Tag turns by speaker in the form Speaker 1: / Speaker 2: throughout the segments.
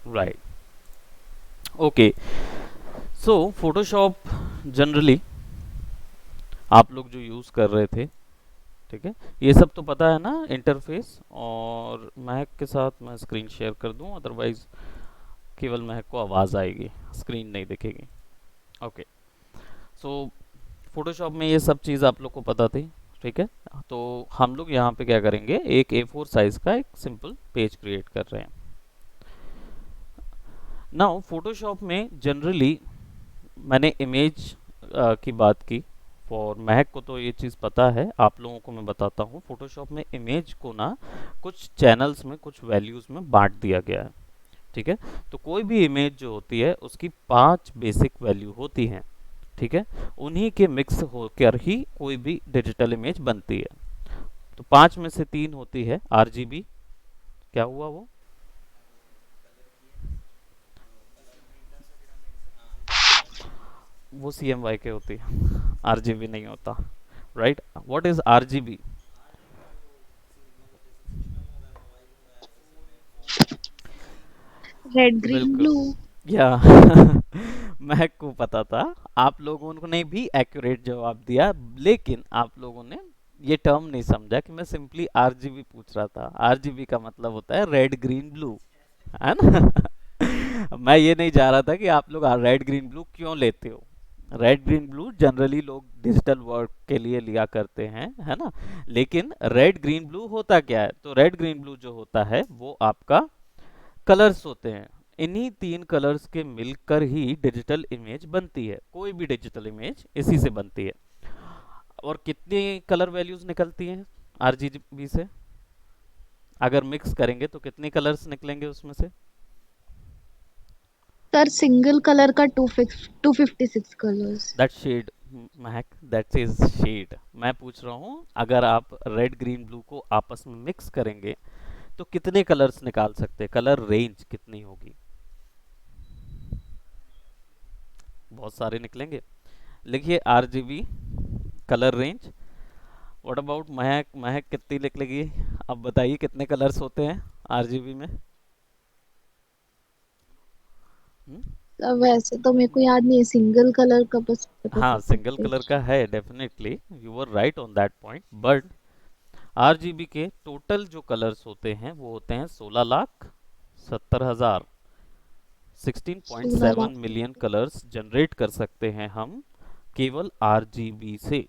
Speaker 1: Right. Okay, सो Photoshop generally आप लोग जो यूज़ कर रहे थे, ठीक है, ये सब तो पता है ना इंटरफेस। और महक के साथ मैं स्क्रीन शेयर कर दूं, अदरवाइज केवल महक को आवाज़ आएगी, स्क्रीन नहीं दिखेगी। ओके, सो फोटोशॉप में ये सब चीज़ आप लोग को पता थी, ठीक है। तो हम लोग यहाँ पे क्या करेंगे, एक A4 साइज का एक सिंपल पेज क्रिएट कर रहे हैं। नाउ फोटोशॉप में जनरली मैंने इमेज की बात की। फॉर महक को तो ये चीज़ पता है, आप लोगों को मैं बताता हूँ। फोटोशॉप में इमेज को ना कुछ चैनल्स में, कुछ वैल्यूज़ में बांट दिया गया है, ठीक है। तो कोई भी इमेज जो होती है उसकी 5 बेसिक वैल्यू होती हैं, ठीक है। उन्हीं के मिक्स होकर ही कोई भी डिजिटल इमेज बनती है। तो 5 में से 3 होती है RGB। क्या हुआ वो CMYK के होती है, RGB नहीं होता। Right, what is RGB?
Speaker 2: Red green
Speaker 1: बिल्कुल,
Speaker 2: ब्लू।
Speaker 1: या महक को पता था। आप लोगों ने भी एक्यूरेट जवाब दिया, लेकिन आप लोगों ने ये टर्म नहीं समझा कि मैं सिंपली RGB पूछ रहा था। RGB का मतलब होता है रेड ग्रीन ब्लू, है ना। मैं ये नहीं चाह रहा था कि आप लोग रेड ग्रीन ब्लू क्यों लेते हो। रेड ग्रीन ब्लू जनरली लोग डिजिटल वर्क के लिए लिया करते हैं, है ना। लेकिन रेड ग्रीन ब्लू होता क्या है? तो रेड ग्रीन ब्लू जो होता है वो आपका कलर्स होते हैं। इन्हीं 3 कलर्स के मिलकर ही डिजिटल इमेज बनती है। कोई भी डिजिटल इमेज इसी से बनती है। और कितनी कलर वैल्यूज निकलती हैं RGB से? अगर मिक्स करेंगे तो कितने कलर्स निकलेंगे उसमें से?
Speaker 2: सर सिंगल कलर का 256 colours.
Speaker 1: That shade, Mahak, that is shade. मैं पूछ रहा हूँ अगर आप रेड ग्रीन ब्लू को आपस में मिक्स करेंगे तो कितने कलर्स निकाल सकते हैं? कलर रेंज कितनी होगी? बहुत सारे निकलेंगे। लिखिए RGB colour range. What about महक? महक कितनी निकलेगी? अब बताइए कितने कलर्स होते हैं RGB में? हम्म?
Speaker 2: वैसे तो मेरे को याद नहीं है, सिंगल कलर का बस पता था
Speaker 1: हाँ, सिंगल कलर
Speaker 2: 56।
Speaker 1: का है, definitely you are right on that point. But RGB के टोटल जो कलर्स होते हैं वो होते हैं 16,70,000।
Speaker 2: 16
Speaker 1: 16.7
Speaker 2: लाख
Speaker 1: मिलियन कलर्स जनरेट कर सकते हैं हम केवल RGB से,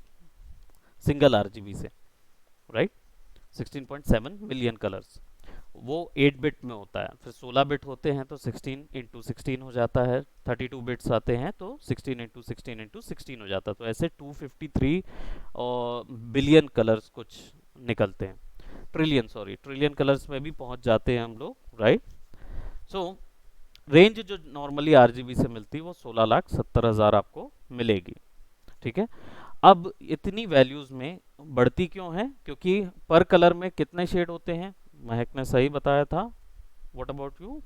Speaker 1: सिंगल RGB से, राइट। 16.7 million colours. वो 8 बिट में होता है, फिर 16 बिट होते हैं तो 16 इंटू 16 हो जाता है। 32 बिट्स आते हैं तो 16 इंटू 16 इंटू 16 हो जाता है। तो ऐसे 253 और बिलियन कलर्स कुछ निकलते हैं। ट्रिलियन, सॉरी, ट्रिलियन कलर्स में भी पहुंच जाते हैं हम लोग, राइट। सो रेंज जो नॉर्मली RGB से मिलती है वो 16,70,000 आपको मिलेगी, ठीक है। अब इतनी वैल्यूज में बढ़ती क्यों है? क्योंकि पर कलर में कितने शेड होते हैं? महक ने सही बताया था। What about you?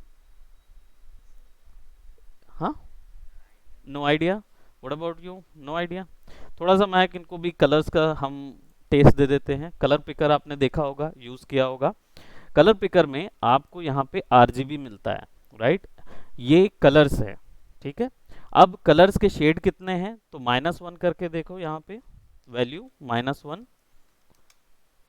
Speaker 1: हाँ, no idea. What about you? No idea. थोड़ा सा महक इनको भी कलर्स का हम टेस्ट दे देते हैं। कलर पिकर आपने देखा होगा, यूज किया होगा। कलर पिकर में आपको यहाँ पे RGB मिलता है, राइट। ये कलर्स है, ठीक है। अब कलर्स के शेड कितने हैं? तो -1 करके देखो यहाँ पे, वैल्यू -1।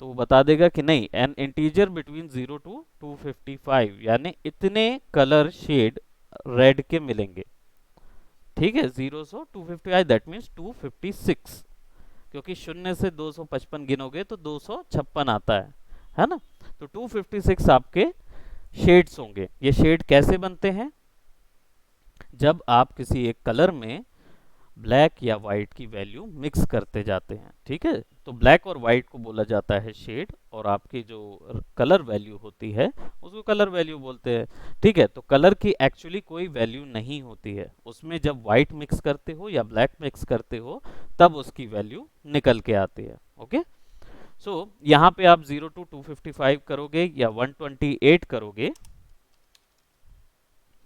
Speaker 1: तो वो बता देगा कि नहीं, एन इंटीजर बिटवीन 0 to 255, यानी इतने कलर शेड रेड के मिलेंगे, ठीक है। 0 से 255, दैट मीन्स 256। क्योंकि शून्य से 255 गिनोगे तो 256 आता है ना। तो 256 आपके शेड्स होंगे। ये शेड कैसे बनते हैं? जब आप किसी एक कलर में ब्लैक या वाइट की वैल्यू मिक्स करते जाते हैं, ठीक है। तो ब्लैक और वाइट को बोला जाता है शेड, और आपकी जो कलर वैल्यू होती है उसको कलर वैल्यू बोलते हैं, ठीक है। तो कलर की एक्चुअली कोई वैल्यू नहीं होती है उसमें। जब वाइट मिक्स करते हो या ब्लैक मिक्स करते हो तब उसकी वैल्यू निकल के आती है, ओके। सो यहाँ पे आप 0 to 255 करोगे या 128 करोगे,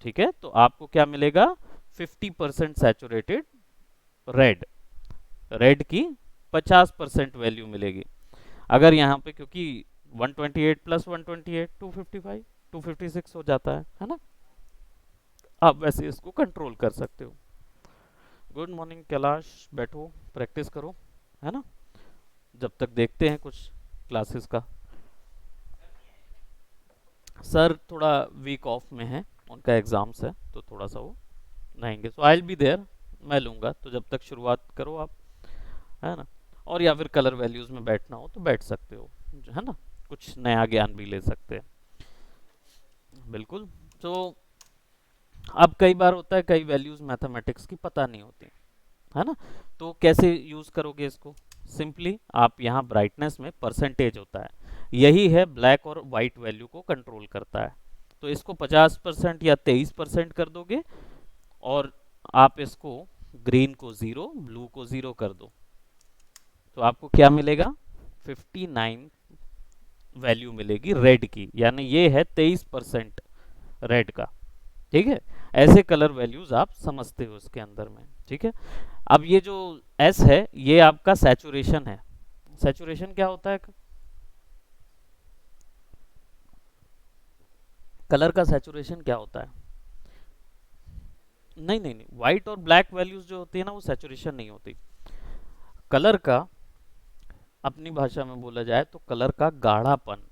Speaker 1: ठीक है, तो आपको क्या मिलेगा? 50% सैचुरेटेड रेड, रेड की 50% वैल्यू मिलेगी। अगर यहाँ पे, क्योंकि 128 प्लस 128 255, 256 हो जाता है ना। आप वैसे इसको कंट्रोल कर सकते हो। गुड मॉर्निंग कैलाश, बैठो प्रैक्टिस करो, है ना, जब तक देखते हैं कुछ क्लासेस का। सर थोड़ा वीक ऑफ में है, उनका एग्जाम्स है तो थोड़ा सा वो रहेंगे, सो आई विल बी देयर, मैं लूँगा, तो जब तक शुरुआत करो आप, है ना। और या फिर कलर वैल्यूज़ में बैठना हो तो बैठ सकते हो, है ना, कुछ नया ज्ञान भी ले सकते हैं। बिल्कुल। तो अब कई बार होता है कई वैल्यूज़ मैथमेटिक्स की पता नहीं होती, है ना, तो कैसे यूज़ करोगे इसको? सिंपली आप यहाँ ब्राइटनेस में परसेंटेज होता है, यही है ब्लैक और वाइट वैल्यू को कंट्रोल करता है। तो इसको 50% या 23% कर दोगे, और आप इसको ग्रीन को 0, ब्लू को 0 कर दो, तो आपको क्या मिलेगा? 59 वैल्यू मिलेगी रेड की, यानी ये है 23% रेड का। ठीक है, ऐसे कलर वैल्यूज आप समझते हो इसके अंदर में। ठीक है, अब ये जो एस है ये आपका सैचुरेशन है। सैचुरेशन क्या होता है? कलर का सैचुरेशन क्या होता है? नहीं नहीं नहीं, व्हाइट और ब्लैक वैल्यूज जो होती है ना वो सैचुरेशन नहीं होती। कलर का अपनी भाषा में बोला जाए तो कलर का गाढ़ापन,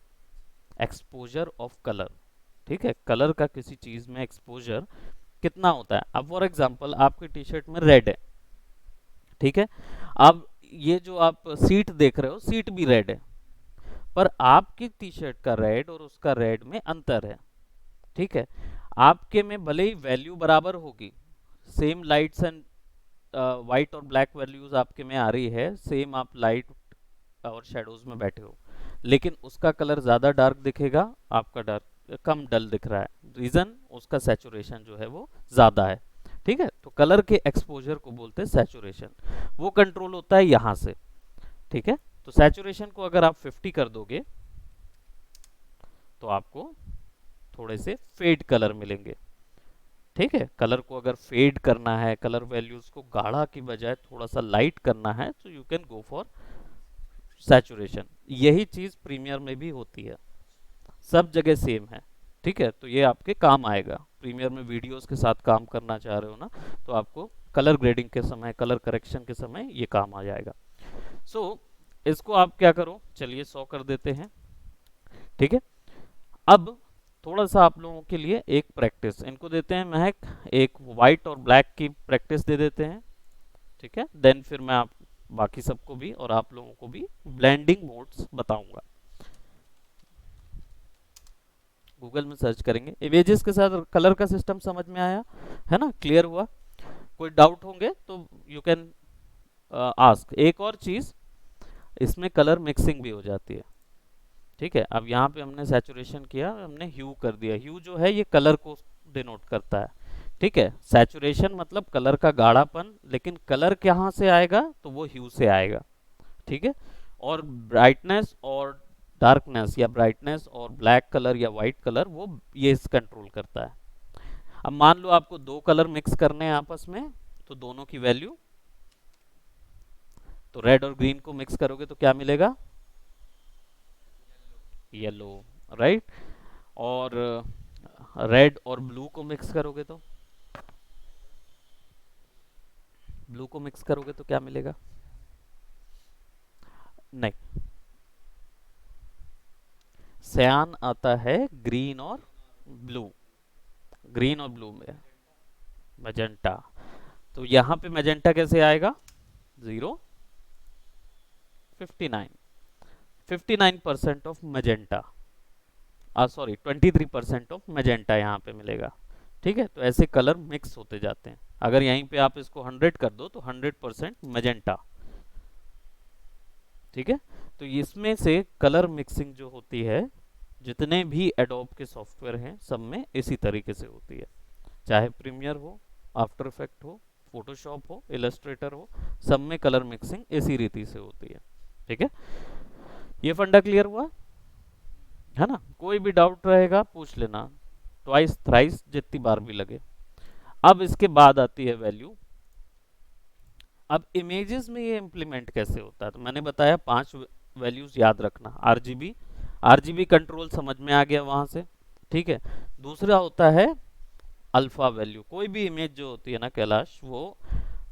Speaker 1: एक्सपोजर ऑफ कलर। ठीक है, कलर का किसी चीज में एक्सपोजर कितना होता है। अब फॉर एग्जांपल आपकी टी शर्ट में रेड है, ठीक है, अब ये जो आप सीट देख रहे हो सीट भी रेड है, पर आपकी टी शर्ट का रेड और उसका रेड में अंतर है। ठीक है, आपके में भले ही वैल्यू बराबर होगी, सेम लाइट्स एंड वाइट और ब्लैक वैल्यूज आपके में आ रही है, सेम आप लाइट और शेडोज में बैठे हो, लेकिन उसका कलर ज़्यादा डार्क दिखेगा, आपका डार्क कम डल दिख रहा है। रीज़न उसका सैचुरेशन जो है वो ज़्यादा है। ठीक है, तो कलर के एक्सपोजर को बोलते हैं सैचुरेशन, वो कंट्रोल होता है यहाँ से। ठीक है, तो सैचुरेशन को अगर आप 50 कर दोगे तो आपको थोड़े से फेड कलर मिलेंगे। ठीक है, कलर को अगर फेड करना है, कलर वैल्यूज को गाढ़ा की बजाय थोड़ा सा लाइट करना है, तो you can go for saturation. यही चीज प्रीमियर में भी होती है, सब जगह सेम है। ठीक है, तो ये आपके काम आएगा, प्रीमियर में वीडियोस के साथ काम करना चाह रहे हो ना, तो आपको कलर ग्रेडिंग के समय, कलर करेक्शन के समय ये काम आ जाएगा। इसको आप क्या करो, चलिए 100 कर देते हैं। ठीक है, अब थोड़ा सा आप लोगों के लिए एक प्रैक्टिस इनको देते हैं, महक एक वाइट और ब्लैक की प्रैक्टिस दे देते हैं। ठीक है, देन फिर मैं आप बाकी सबको भी और आप लोगों को भी ब्लेंडिंग मोड्स बताऊंगा। गूगल में सर्च करेंगे, इमेजेस के साथ कलर का सिस्टम समझ में आया है ना, क्लियर हुआ? कोई डाउट होंगे तो यू कैन आस्क। एक और चीज, इसमें कलर मिक्सिंग भी हो जाती है। ठीक है, अब यहाँ पे हमने सैचुरेशन किया, हमने ह्यू कर दिया, ह्यू जो है ये कलर को डिनोट करता है। ठीक है, सैचुरेशन मतलब कलर का गाढ़ापन, लेकिन कलर कहाँ से आएगा? तो वो ह्यू से आएगा। ठीक है, और ब्राइटनेस और डार्कनेस, या ब्राइटनेस और ब्लैक कलर या वाइट कलर, वो ये कंट्रोल करता है। अब मान लो आपको दो कलर मिक्स करने हैं आपस में, तो दोनों की वैल्यू, तो रेड और ग्रीन को मिक्स करोगे तो क्या मिलेगा? Yellow, right. और रेड और ब्लू को मिक्स करोगे तो, ब्लू को मिक्स करोगे तो क्या मिलेगा? नहीं, सयान आता है ग्रीन और ब्लू, ग्रीन और ब्लू में मैजेंटा। तो यहाँ पे मैजेंटा कैसे आएगा? 0, 59, 59% of magenta, sorry 23% of magenta यहाँ पे मिलेगा। ठीक है, तो ऐसे कलर मिक्स होते जाते हैं। अगर यहीं पे आप इसको 100 कर दो तो 100% मैजेंटा। ठीक है, तो इसमें से कलर मिक्सिंग जो होती है, जितने भी एडोब के सॉफ्टवेयर हैं सब में इसी तरीके से होती है, चाहे प्रीमियर हो, आफ्टर इफेक्ट हो, फोटोशॉप हो, इलस्ट्रेटर हो, सब में कलर मिक्सिंग इसी रीति से होती है। ठीक है, ये फंडा क्लियर हुआ है ना? कोई भी डाउट रहेगा पूछ लेना, ट्वाइस थ्राइस जितनी बार भी लगे। अब इसके बाद आती है वैल्यू। अब इमेजेस में ये इम्प्लीमेंट कैसे होता है? तो मैंने बताया 5 वैल्यूज याद रखना। आरजीबी, आरजीबी कंट्रोल समझ में आ गया वहां से। ठीक है, दूसरा होता है अल्फा वैल्यू। कोई भी इमेज जो होती है ना कैलाश, वो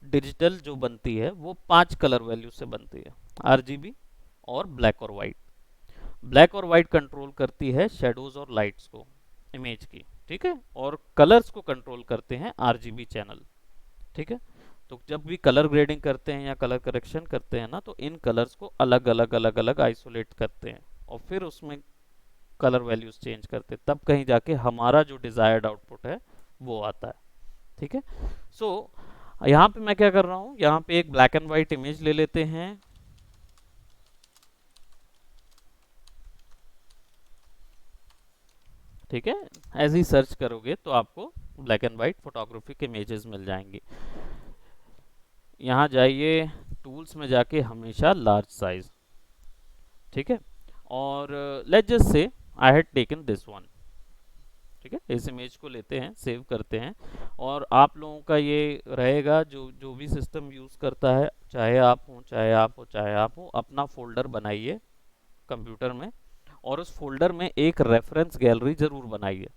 Speaker 1: डिजिटल जो बनती है वो 5 कलर वैल्यू से बनती है, आरजीबी और ब्लैक और वाइट। ब्लैक और वाइट कंट्रोल करती है शेडोज और लाइट्स को इमेज की, ठीक है, और कलर्स को कंट्रोल करते हैं आरजीबी चैनल, ठीक है। तो जब भी कलर ग्रेडिंग करते हैं या कलर करेक्शन करते हैं ना, तो इन कलर्स को अलग अलग अलग अलग आइसोलेट करते हैं और फिर उसमें कलर वैल्यूज चेंज करते हैं, तब कहीं जाके हमारा जो डिजायर्ड आउटपुट है वो आता है, ठीक है। सो यहाँ पे मैं क्या कर रहा हूँ, यहाँ पे एक ब्लैक एंड व्हाइट इमेज ले लेते हैं, ठीक है। ऐसे ही सर्च करोगे तो आपको black and white photographic images मिल जाएंगी। यहाँ जाइए, टूल्स में जाके हमेशा लार्ज साइज, ठीक है। और let's just say I had taken this one, ठीक है। इस इमेज को लेते हैं, सेव करते हैं, और आप लोगों का ये रहेगा, जो जो भी सिस्टम यूज़ करता है, चाहे आप हो चाहे आप हो चाहे आप हो, अपना फोल्डर बनाइए कंप्यूटर में, और उस फोल्डर में एक रेफरेंस गैलरी ज़रूर बनाइए,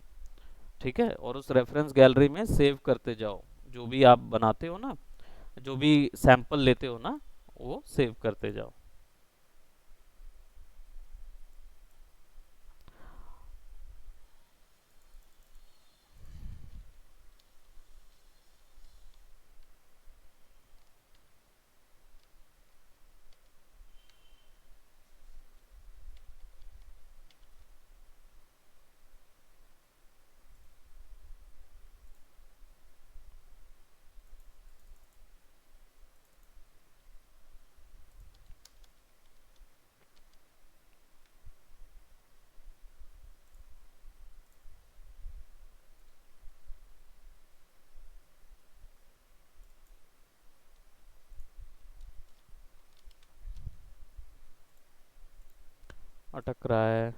Speaker 1: ठीक है। और उस रेफरेंस गैलरी में सेव करते जाओ, जो भी आप बनाते हो ना, जो भी सैंपल लेते हो ना, वो सेव करते जाओ। अटक रहा है,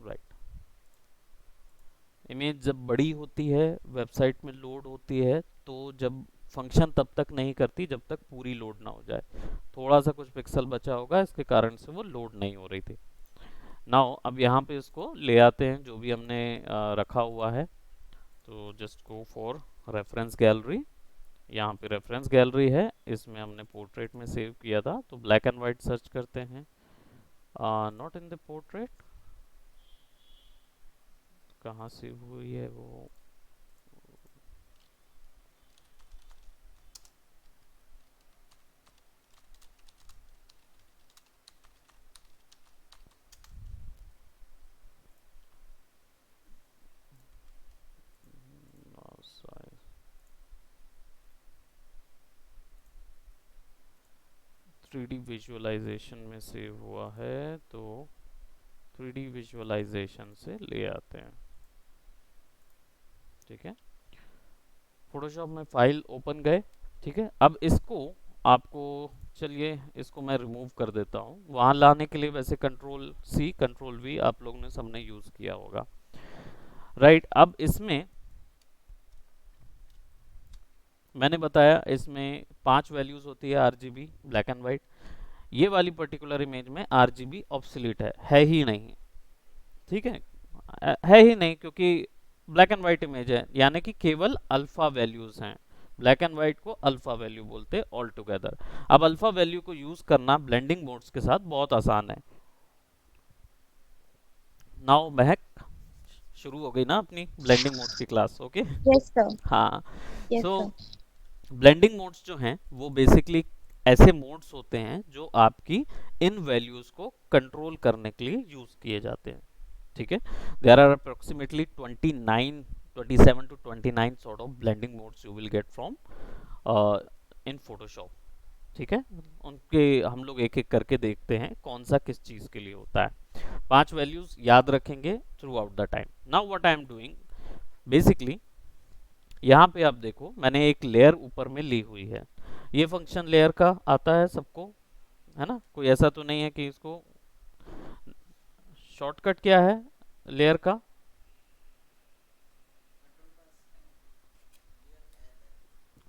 Speaker 1: राइट। इमेज जब बड़ी होती है, वेबसाइट में लोड होती है, तो जब फंक्शन तब तक नहीं करती जब तक पूरी लोड ना हो जाए। थोड़ा सा कुछ पिक्सल बचा होगा, इसके कारण से वो लोड नहीं हो रही थी। नाउ अब यहाँ पे इसको ले आते हैं जो भी हमने रखा हुआ है। तो just go for reference gallery. यहाँ पे रेफरेंस गैलरी है, इसमें हमने पोर्ट्रेट में सेव किया था, तो ब्लैक एंड वाइट सर्च करते हैं। नॉट इन द पोर्ट्रेट, कहाँ सेव हुई है वो, size 3D विजुअलाइजेशन में सेव हुआ है, तो 3D विजुअलाइजेशन से ले आते हैं, ठीक है। फोटोशॉप में फाइल ओपन गए, ठीक है। अब इसको आपको, चलिए इसको मैं रिमूव कर देता हूँ। वहाँ लाने के लिए वैसे कंट्रोल सी कंट्रोल वी आप लोगों ने सबने यूज़ किया होगा, राइट। अब इसमें मैंने बताया इसमें 5 वैल्यूज़ होती है आरजीबी ब्लैक एंड वाइट। ये वाली पर्टिकुलर इमेज में आरजीबी ऑब्सोलीट है ही नहीं, ठीक है। है ही नहीं, क्योंकि ब्लैक एंड वाइट इमेज है, यानी कि केवल अल्फा वैल्यूज हैं। ब्लैक एंड वाइट को अल्फा वैल्यू बोलते हैं ऑल टुगेदर। अब अल्फा वैल्यू को यूज करना ब्लेंडिंग मोड्स के साथ बहुत आसान है। नाउ महक, शुरू हो गई ना अपनी ब्लेंडिंग मोड्स की क्लास, ओके।
Speaker 2: Yes sir.
Speaker 1: हाँ।
Speaker 2: Yes
Speaker 1: so
Speaker 2: sir.
Speaker 1: Blending modes जो हैं वो बेसिकली ऐसे मोड्स होते हैं जो आपकी इन वैल्यूज को कंट्रोल करने के लिए यूज किए जाते हैं, ठीक है। There are approximately 29 27 to 29 sort of blending modes you will get from in Photoshop, ठीक है। उनके हम लोग एक एक करके देखते हैं कौन सा किस चीज़ के लिए होता है। 5 वैल्यूज याद रखेंगे through out the time. Now what I am doing, basically यहाँ पे आप देखो मैंने एक लेयर ऊपर में ली हुई है। ये फंक्शन लेयर का आता है सबको, है ना, कोई ऐसा तो नहीं है कि इसको, शॉर्टकट क्या है लेयर का,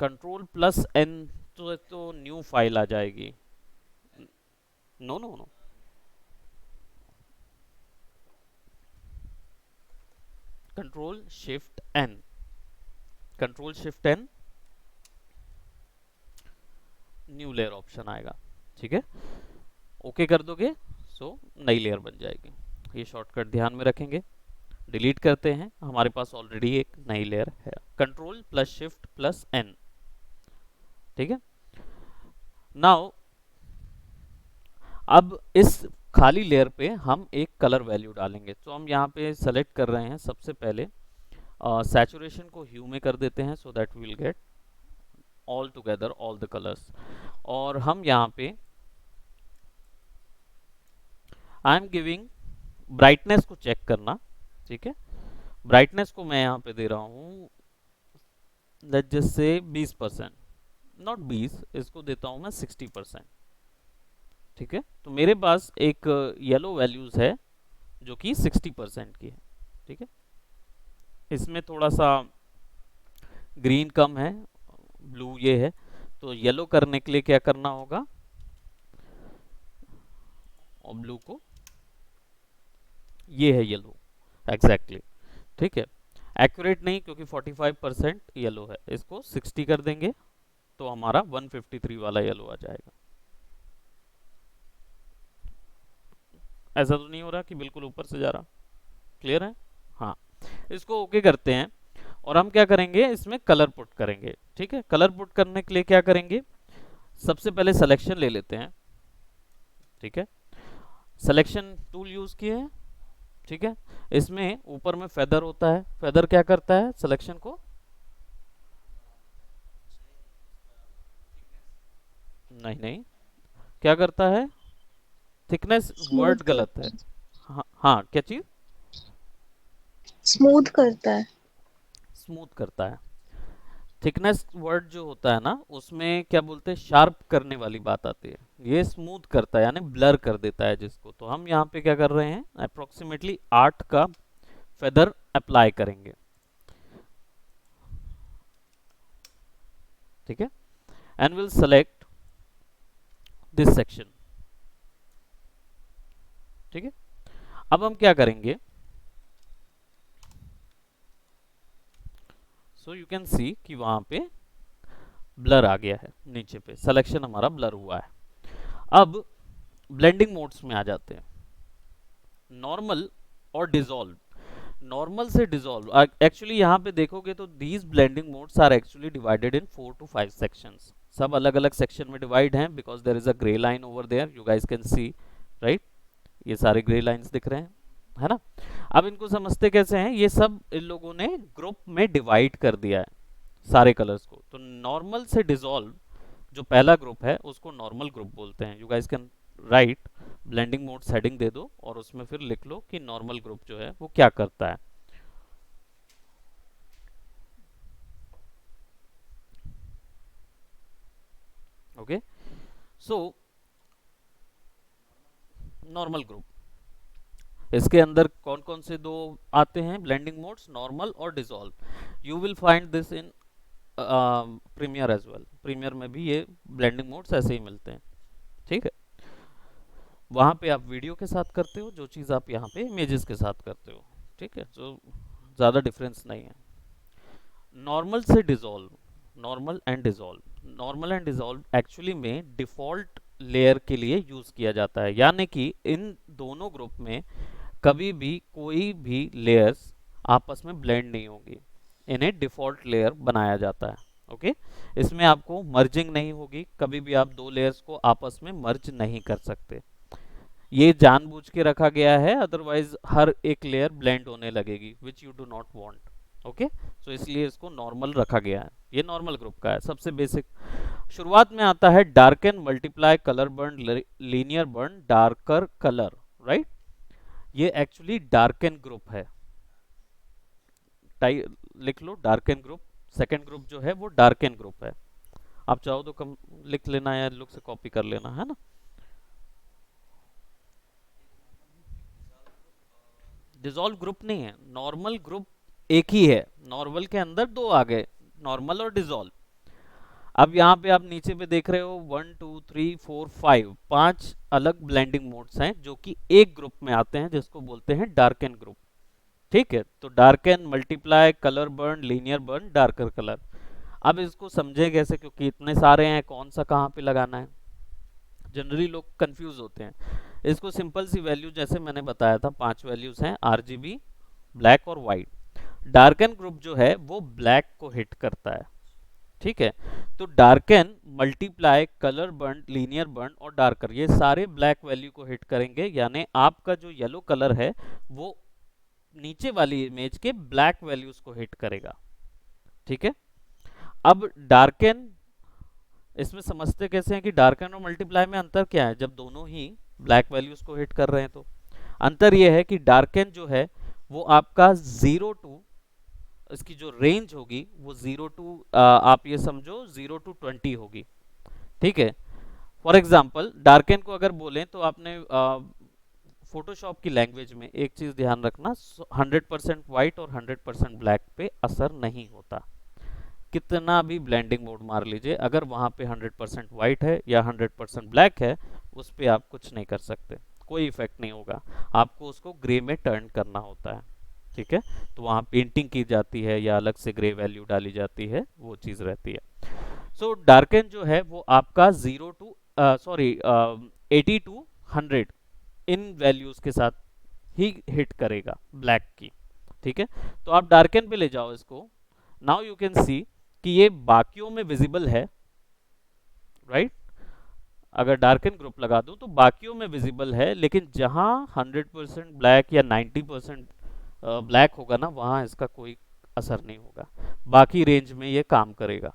Speaker 1: कंट्रोल प्लस एन, तो न्यू फाइल आ जाएगी। No no no, control shift N, control shift N, new layer option आएगा। ठीक है, ओके कर दोगे सो नई लेयर बन जाएगी। ये शॉर्टकट ध्यान में रखेंगे। डिलीट करते हैं, हमारे पास ऑलरेडी एक नई लेयर है। Control plus shift plus N. ठीक है, नाउ अब इस खाली लेयर पे हम एक कलर वैल्यू डालेंगे। तो हम यहाँ पे सेलेक्ट कर रहे हैं सबसे पहले सैचुरेशन को ह्यू में कर देते हैं, so that we will get all together all the colours. और हम यहाँ पे आई एम गिविंग ब्राइटनेस को चेक करना। ठीक है, ब्राइटनेस को मैं यहाँ पे दे रहा हूँ लेट्स जस्ट से 20%, नॉट 20, इसको देता हूँ मैं 60%। ठीक है, तो मेरे पास एक येलो वैल्यूज है जो कि 60% की है। ठीक है, इसमें थोड़ा सा ग्रीन कम है, ब्लू ये है, तो येलो करने के लिए क्या करना होगा, और ब्लू को, ये है येलो एग्जैक्टली। ठीक है, एक्यूरेट नहीं क्योंकि 45% येलो है, इसको 60 कर देंगे तो हमारा 153 वाला येलो आ जाएगा। ऐसा तो नहीं हो रहा कि बिल्कुल ऊपर से जा रहा, क्लियर है? हाँ, इसको ओके करते हैं और हम क्या करेंगे, इसमें कलर पुट करेंगे। ठीक है, कलर पुट करने के लिए क्या करेंगे, सबसे पहले सिलेक्शन ले लेते हैं। ठीक है, सिलेक्शन टूल यूज किए हैं। ठीक है, इसमें ऊपर में फेदर होता है, फेदर क्या करता है, सिलेक्शन को, नहीं नहीं, क्या करता है, थिकनेस
Speaker 2: स्मूथ
Speaker 1: वर्ड गलत
Speaker 2: करता
Speaker 1: है।
Speaker 2: है।
Speaker 1: हाँ हाँ, क्या चीज,
Speaker 2: स्मूथ करता है।
Speaker 1: स्मूथ करता है। थिकनेस वर्ड जो होता है ना, उसमें क्या बोलते हैं, शार्प करने वाली बात आती है। ये स्मूथ करता है यानी ब्लर कर देता है जिसको। तो हम यहाँ पे क्या कर रहे हैं, अप्रोक्सीमेटली 8 का फेदर अप्लाई करेंगे। ठीक है, and will select this section. ठीक है, अब हम क्या करेंगे, सो यू कैन सी कि वहां पे ब्लर आ गया है, नीचे पे सिलेक्शन हमारा ब्लर हुआ है। अब ब्लेंडिंग मोड्स में आ जाते हैं, नॉर्मल और डिसॉल्व। नॉर्मल से डिसॉल्व, एक्चुअली यहाँ पे देखोगे तो these blending modes are actually divided in 4 to 5 sections. सब अलग अलग सेक्शन में डिवाइड हैं because there is a grey line over there, you guys can see, right, ये सारे ग्रे लाइंस दिख रहे हैं, है ना। अब इनको समझते कैसे हैं, ये सब इन लोगों ने ग्रुप में डिवाइड कर दिया है सारे कलर्स को। तो नॉर्मल से डिसॉल्व जो पहला ग्रुप है उसको नॉर्मल ग्रुप बोलते हैं। You guys can write, blending mode setting दे दो और उसमें फिर लिख लो कि नॉर्मल ग्रुप जो है वो क्या करता है। ओके, सो नॉर्मल ग्रुप, इसके अंदर कौन कौन से दो आते हैं ब्लेंडिंग मोड्स, नॉर्मल और dissolve. You will find this in Premiere as well, Premiere में भी ये ब्लेंडिंग मोड्स ऐसे ही मिलते हैं। ठीक है, वहाँ पे आप वीडियो के साथ करते हो जो चीज़ आप यहाँ पे इमेजेस के साथ करते हो। ठीक है, तो ज़्यादा डिफरेंस नहीं है। नॉर्मल से dissolve, normal and dissolve, normal and dissolve actually में डिफ़ॉल्ट लेयर के लिए यूज़ किया जाता है, यानी कि इन दोनों ग्रुप में कभी भी कोई भी लेयर्स आपस में ब्लेंड नहीं होगी, इन्हें डिफ़ॉल्ट लेयर बनाया जाता है। ओके, इसमें आपको मर्जिंग नहीं होगी, कभी भी आप दो लेयर्स को आपस में मर्ज नहीं कर सकते, ये जानबूझ के रखा गया है, अदरवाइज हर एक लेयर ब्लेंड होने लगेगी which you do not want. Okay, so इसलिए इसको नॉर्मल रखा गया है, ये नॉर्मल ग्रुप का है सबसे बेसिक। शुरुआत में आता है darken, multiply, colour burn, linear burn, darker colour, right, ये एक्चुअली डार्कन ग्रुप है। लिख लो डार्कन ग्रुप, सेकेंड ग्रुप जो है वो डार्कन ग्रुप है। आप चाहो तो कम लिख लेना या लुक से कॉपी कर लेना, है ना। डिसॉल्व ग्रुप नहीं है, नॉर्मल ग्रुप एक ही है, नॉर्मल के अंदर दो आ गए, नॉर्मल और डिसॉल्व। अब यहाँ पे आप नीचे पे देख रहे हो 1 2 3 4 5, अलग ब्लेंडिंग मोड्स हैं जो कि एक ग्रुप में आते हैं जिसको बोलते हैं डार्कन ग्रुप। ठीक है, तो darken, multiply, colour burn, linear burn, darker colour. अब इसको समझे कैसे, क्योंकि इतने सारे हैं, कौन सा कहाँ पे लगाना है, जनरली लोग कंफ्यूज होते हैं। इसको सिंपल सी वैल्यू जैसे मैंने बताया था, 5 वैल्यूज हैं, आरजीबी, ब्लैक और वाइट। डार्कन ग्रुप जो है वो ब्लैक को हिट करता है, ठीक है। तो darken, multiply, colour burn, linear burn और डार्कर, ये सारे ब्लैक वैल्यू को हिट करेंगे, यानी आपका जो येलो कलर है वो नीचे वाली इमेज के ब्लैक वैल्यूज को हिट करेगा, ठीक है। अब डार्कन, इसमें समझते कैसे हैं कि डार्कन और मल्टीप्लाई में अंतर क्या है, जब दोनों ही ब्लैक वैल्यूज को हिट कर रहे हैं तो अंतर यह है कि डार्कन जो है वो आपका 0 टू, इसकी जो रेंज होगी वो 0 टू, आप ये समझो 0 to 20 होगी, ठीक है। फॉर एग्जाम्पल डार्कन को अगर बोलें तो आपने फोटोशॉप की लैंग्वेज में एक चीज ध्यान रखना, 100% वाइट और 100% ब्लैक पे असर नहीं होता। कितना भी ब्लेंडिंग मोड मार लीजिए, अगर वहां पे 100% वाइट है या 100% ब्लैक है, उस पे आप कुछ नहीं कर सकते, कोई इफेक्ट नहीं होगा। आपको उसको ग्रे में टर्न करना होता है, ठीक है। तो वहाँ पेंटिंग की जाती है या अलग से ग्रे वैल्यू डाली जाती है, वो चीज़ रहती है। सो डार्कन जो है वो आपका 80 to 100 इन वैल्यूज के साथ ही हिट करेगा ब्लैक की, ठीक है। तो आप डार्कन पे ले जाओ इसको, नाउ यू कैन सी कि ये बाकियों में विजिबल है, राइट। अगर डार्कन ग्रुप लगा दूं तो बाकियों में विजिबल है, लेकिन जहां 100% ब्लैक या 90% ब्लैक होगा ना, वहां इसका कोई असर नहीं होगा, बाकी रेंज में ये काम करेगा।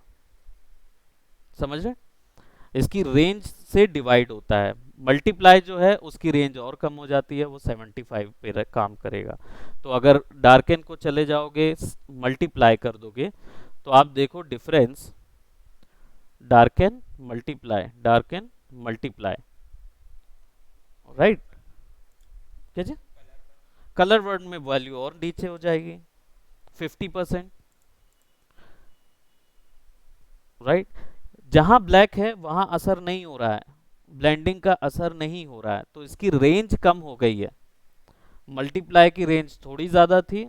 Speaker 1: समझ रहे, इसकी रेंज से डिवाइड होता है। मल्टीप्लाई जो है उसकी रेंज और कम हो जाती है, वो 75 पे काम करेगा। तो अगर डार्कन को चले जाओगे, मल्टीप्लाई कर दोगे, तो आप देखो difference, darken multiply, darken multiply, right. क्या जी, कलर वर्ड में वैल्यू और नीचे हो जाएगी 50%, राइट। जहां ब्लैक है वहां असर नहीं हो रहा है, ब्लेंडिंग का असर नहीं हो रहा है, तो इसकी रेंज कम हो गई है। मल्टीप्लाई की रेंज थोड़ी ज्यादा थी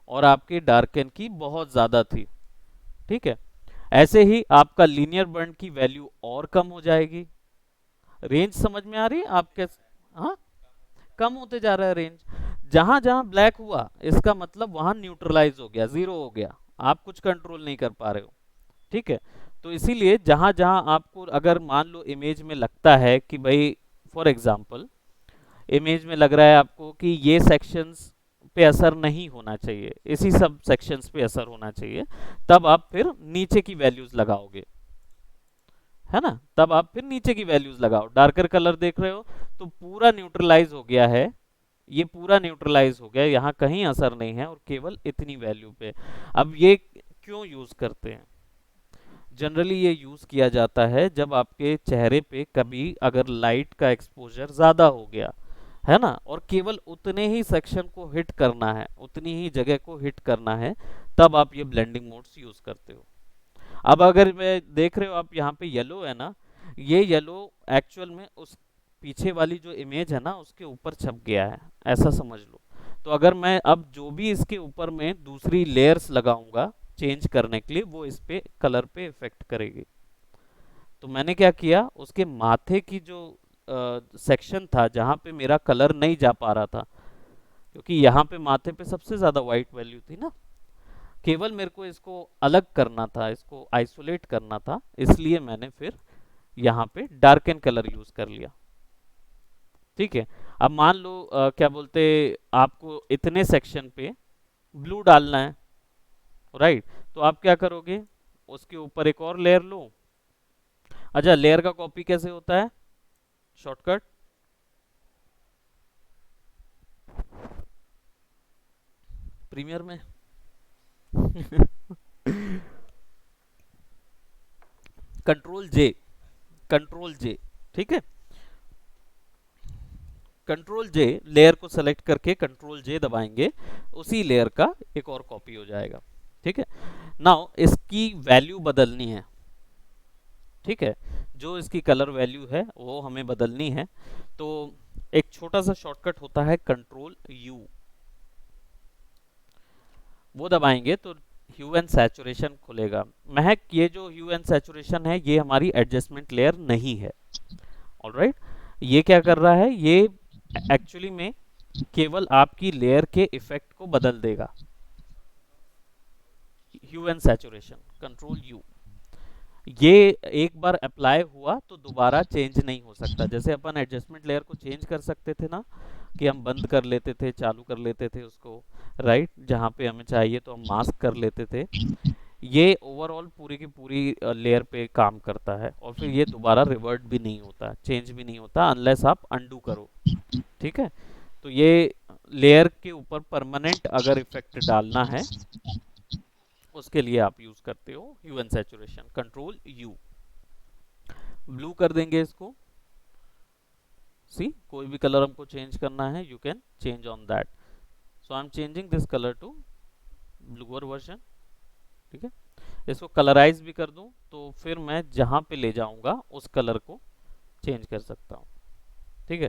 Speaker 1: और आपके डार्कन की बहुत ज्यादा थी, ठीक है। ऐसे ही आपका लीनियर बर्न की वैल्यू और कम हो जाएगी। रेंज समझ में आ रही है आपके, हाँ, कम होते जा रहा है रेंज। जहां जहां ब्लैक हुआ इसका मतलब वहां न्यूट्रलाइज हो गया, जीरो हो गया, आप कुछ कंट्रोल नहीं कर पा रहे हो, ठीक है। तो इसीलिए जहां जहां आपको अगर मान लो इमेज में लगता है कि भाई, फॉर एग्जांपल इमेज में लग रहा है आपको कि ये सेक्शंस पे असर नहीं होना चाहिए, इसी सब सेक्शंस पे असर होना चाहिए, तब आप फिर नीचे की वैल्यूज लगाओगे, है ना। तब आप फिर नीचे की वैल्यूज लगाओ। डार्कर कलर देख रहे हो तो पूरा न्यूट्रलाइज हो गया है, ये पूरा न्यूट्रलाइज हो गया, यहाँ कहीं असर नहीं है और केवल इतनी वैल्यू पे। अब ये क्यों यूज करते हैं, जनरली ये यूज किया जाता है जब आपके चेहरे पे कभी अगर लाइट का एक्सपोजर ज्यादा हो गया है ना, और केवल उतने ही सेक्शन को हिट करना है, उतनी ही जगह को हिट करना है, तब आप ये ब्लेंडिंग मोड्स यूज करते हो। अब अगर मैं देख रहे हो आप यहाँ पे येलो है ना, ये येलो एक्चुअल में उस पीछे वाली जो इमेज है ना उसके ऊपर छप गया है, ऐसा समझ लो। तो अगर मैं अब जो भी इसके ऊपर में दूसरी लेयर्स लगाऊंगा चेंज करने के लिए, वो इस पे कलर पे इफेक्ट करेगी। तो मैंने क्या किया, उसके माथे की जो सेक्शन था जहां पे मेरा कलर नहीं जा पा रहा था, क्योंकि यहाँ पे माथे पे सबसे ज्यादा वाइट वैल्यू थी ना, केवल मेरे को इसको अलग करना था, इसको आइसोलेट करना था, इसलिए मैंने फिर यहाँ पे डार्कन कलर यूज कर लिया, ठीक है। अब मान लो क्या बोलते, आपको इतने सेक्शन पे ब्लू डालना है, राइट। तो आप क्या करोगे, उसके ऊपर एक और लेयर लो। अच्छा, लेयर का कॉपी कैसे होता है, शॉर्टकट, प्रीमियर में कंट्रोल जे, कंट्रोल जे, ठीक है। कंट्रोल जे, लेयर को सेलेक्ट करके कंट्रोल जे दबाएंगे, उसी लेयर का एक और कॉपी हो जाएगा, ठीक है। नाउ इसकी वैल्यू बदलनी है, ठीक है, जो इसकी कलर वैल्यू है वो हमें बदलनी है। तो एक छोटा सा शॉर्टकट होता है कंट्रोल यू, वो दबाएंगे तो ह्यू एंड सैचुरेशन खुलेगा। महक, ये जो ह्यू एंड सैचुरेशन है ये हमारी एडजस्टमेंट लेयर नहीं है। ऑलराइट, ये क्या कर रहा है, ये एक्चुअली में केवल आपकी लेयर के इफेक्ट को बदल देगा। Hue and saturation, control U, ये एक बार अप्लाई हुआ तो दोबारा चेंज नहीं हो सकता। जैसे अपन एडजस्टमेंट लेयर को चेंज कर सकते थे ना, कि हम बंद कर लेते थे, चालू कर लेते थे उसको, राइट, जहाँ पे हमें चाहिए तो हम मास्क कर लेते थे। ये ओवरऑल पूरी की पूरी लेयर पे काम करता है, और फिर ये दोबारा रिवर्ट भी नहीं होता, चेंज भी नहीं होता, अनलेस आप अंडू करो। ठीक है, तो ये लेयर के ऊपर परमानेंट अगर इफेक्ट डालना है, उसके लिए आप यूज करते हो hue and saturation, control U. Blue कर देंगे इसको। सी, कोई भी कलर हमको चेंज करना है, you can change on that. So I am changing this colour to bluer version. ठीक है, इसको कलराइज भी कर दूं तो फिर मैं जहां पे ले जाऊंगा उस कलर को चेंज कर सकता हूं। ठीक है,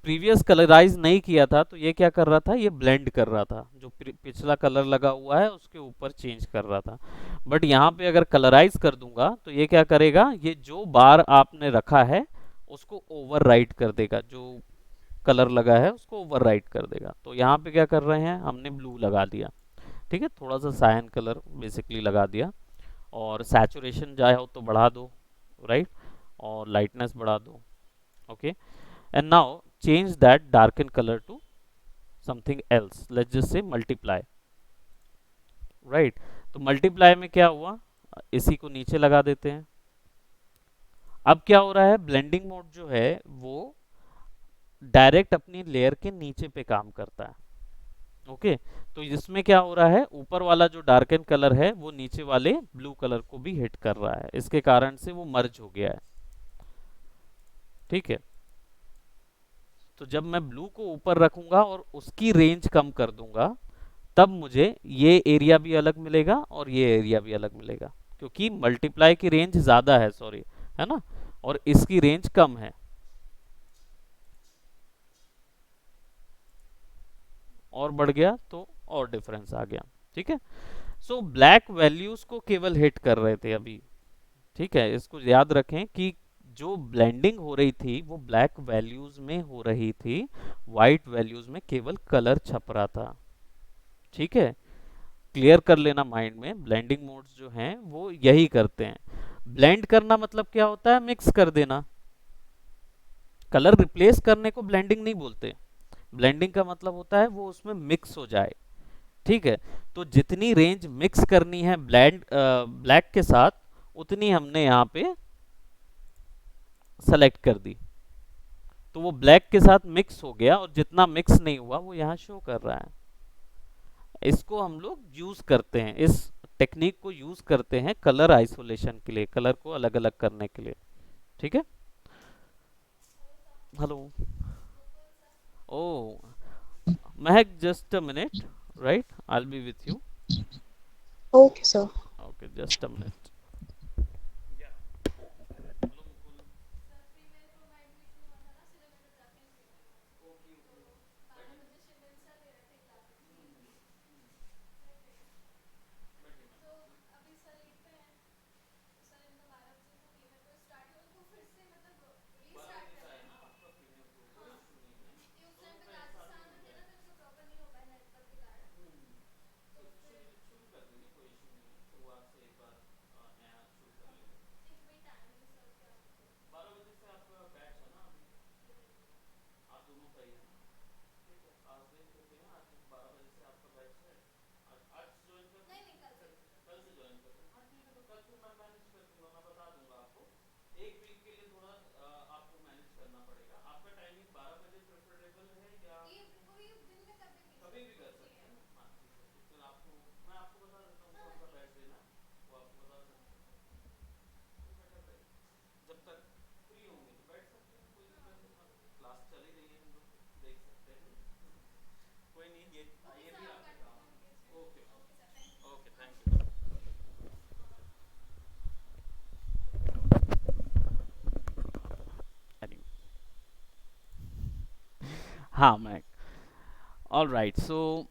Speaker 1: प्रीवियस कलराइज नहीं किया था तो ये क्या कर रहा था, ये ब्लेंड कर रहा था, जो पिछला कलर लगा हुआ है उसके ऊपर चेंज कर रहा था। बट यहाँ पे अगर कलराइज कर दूंगा तो ये क्या करेगा, ये जो बार आपने रखा है उसको ओवरराइट कर देगा, जो कलर लगा है उसको ओवरराइट कर देगा। तो यहाँ पे क्या कर रहे हैं, हमने ब्लू लगा दिया। ठीक है, थोड़ा सा सायन कलर बेसिकली लगा दिया, और सैचुरेशन चाहे हो तो बढ़ा दो, राइट, और लाइटनेस बढ़ा दो। Okay, and now change that darken color to something else, let's just say multiply, right। तो multiply में क्या हुआ, इसी को नीचे लगा देते हैं। अब क्या हो रहा है, ब्लेंडिंग मोड जो है वो डायरेक्ट अपनी लेयर के नीचे पे काम करता है। ओके, तो इसमें क्या हो रहा है, ऊपर वाला जो डार्कन कलर है वो नीचे वाले ब्लू कलर को भी हिट कर रहा है, इसके कारण से वो मर्ज हो गया है। ठीक है, तो जब मैं ब्लू को ऊपर रखूंगा और उसकी रेंज कम कर दूंगा, तब मुझे ये एरिया भी अलग मिलेगा और ये एरिया भी अलग मिलेगा, क्योंकि मल्टीप्लाई की रेंज ज्यादा है, सॉरी, है ना, और इसकी रेंज कम है, और बढ़ गया तो और डिफरेंस आ गया। ठीक है, सो ब्लैक वैल्यूज को केवल हिट कर रहे थे अभी। ठीक है, इसको याद रखें कि जो ब्लेंडिंग हो रही थी वो ब्लैक वैल्यूज में हो रही थी, वाइट वैल्यूज में केवल कलर छप रहा था। ठीक है, क्लियर कर लेना माइंड में, ब्लेंडिंग मोड्स जो हैं वो यही करते हैं। ब्लेंड करना मतलब क्या होता है, मिक्स कर देना। कलर रिप्लेस करने को ब्लेंडिंग नहीं बोलते, ब्लेंडिंग का मतलब होता है वो उसमें मिक्स हो जाए। ठीक है, तो जितनी रेंज मिक्स करनी है ब्लैक के साथ, उतनी हमने यहाँ पे सेलेक्ट कर दी, तो वो ब्लैक के साथ मिक्स हो गया, और जितना मिक्स नहीं हुआ वो यहाँ शो कर रहा है। इसको हम लोग यूज करते हैं, इस टेक्निक को यूज करते हैं कलर आइसोलेशन के लिए, कलर को अलग अलग करने के लिए। ठीक है, hello, O Mahak, just a minute, right, I will be with you.
Speaker 2: Okay, sir.
Speaker 1: Okay, just a minute. हाँ मैं, ऑल राइट, सो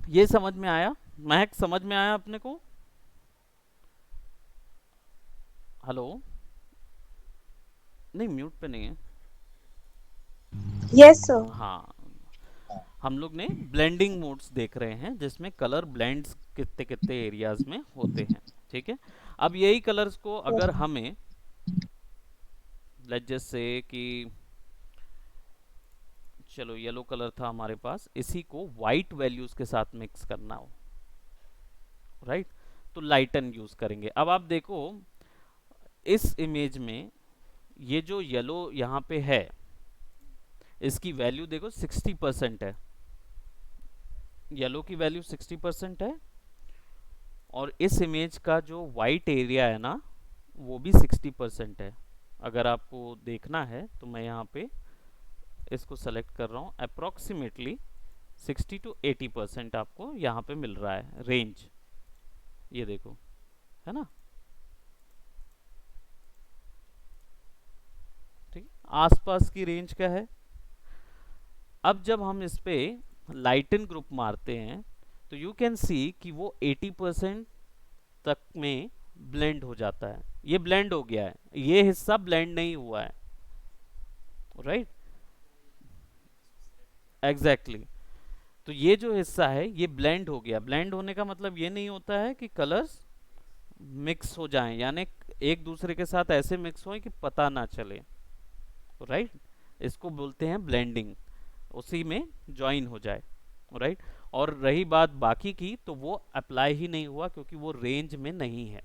Speaker 1: ये समझ में आया। महक समझ में आया अपने को? हेलो? नहीं, म्यूट पे नहीं है।
Speaker 2: Yes sir.
Speaker 1: हाँ, हम लोग ने ब्लेंडिंग मोड्स देख रहे हैं जिसमें कलर ब्लेंड्स कितने कितने एरियाज में होते हैं। ठीक है, अब यही कलर्स को अगर हमें, लेट्स जस्ट से कि चलो येलो कलर था हमारे पास, इसी को वाइट वैल्यूज के साथ मिक्स करना हो, राइट, तो लाइटन यूज करेंगे। अब आप देखो इस इमेज में ये जो येलो यहाँ पे है, इसकी वैल्यू देखो 60% है, येलो की वैल्यू 60% है, और इस इमेज का जो वाइट एरिया है ना, वो भी 60% है। अगर आपको देखना है तो मैं यहाँ पे इसको सेलेक्ट कर रहा हूँ, अप्रोक्सीमेटली 60 to 80% आपको यहाँ पे मिल रहा है रेंज, ये देखो, है ना। ठीक, आसपास की रेंज क्या है। अब जब हम इस पे लाइटन ग्रुप मारते हैं तो यू कैन सी कि वो 80% तक में ब्लेंड हो जाता है। ये ब्लेंड हो गया है, ये हिस्सा ब्लेंड नहीं हुआ है, राइट, एग्जैक्टली। तो ये जो हिस्सा है ये ब्लेंड हो गया। ब्लेंड होने का मतलब ये नहीं होता है कि कलर्स मिक्स हो जाएं, यानी एक दूसरे के साथ ऐसे मिक्स हो कि पता ना चले, राइट, इसको बोलते हैं ब्लेंडिंग, उसी में ज्वाइन हो जाए, राइट। और रही बात बाकी की, तो वो अप्लाई ही नहीं हुआ क्योंकि वो रेंज में नहीं है।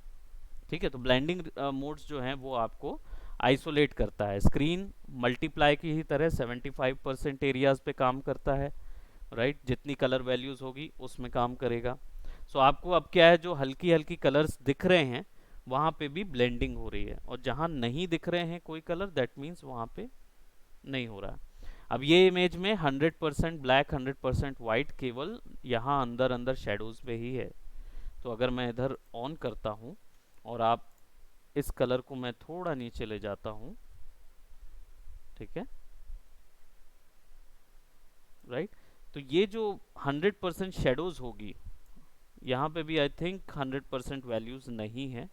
Speaker 1: ठीक है, तो ब्लेंडिंग मोड्स जो हैं वो आपको आइसोलेट करता है। स्क्रीन मल्टीप्लाई की ही तरह 75% एरियाज पे काम करता है, राइट, जितनी कलर वैल्यूज होगी उसमें काम करेगा। सो आपको अब क्या है, जो हल्की हल्की कलर्स दिख रहे हैं वहां पे भी ब्लेंडिंग हो रही है, और जहां नहीं दिख रहे हैं कोई कलर, दैट मीन्स वहां पे नहीं हो रहा। अब ये इमेज में 100% ब्लैक 100% वाइट केवल यहाँ अंदर अंदर शेडोज पे ही है। तो अगर मैं इधर ऑन करता हूँ और आप इस कलर को मैं थोड़ा नीचे ले जाता हूँ, ठीक है, राइट, तो ये जो 100% शेडोज होगी, यहाँ पे भी आई थिंक 100% वैल्यूज नहीं है,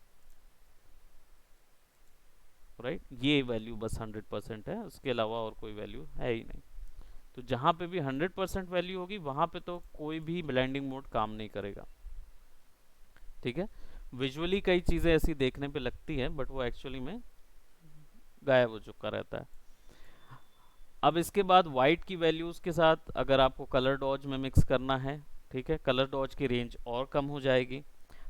Speaker 1: राइट, ये वैल्यू बस 100% है, उसके अलावा और कोई वैल्यू है ही नहीं। तो जहाँ पे भी 100% वैल्यू होगी वहाँ पे तो कोई भी ब्लेंडिंग मोड काम नहीं करेगा। ठीक है, विजुअली कई चीज़ें ऐसी देखने पे लगती हैं बट वो एक्चुअली में गायब हो चुका रहता है। अब इसके बाद वाइट की वैल्यूज के साथ अगर आपको कलर डॉज में मिक्स करना है, ठीक है, कलर डॉज की रेंज और कम हो जाएगी।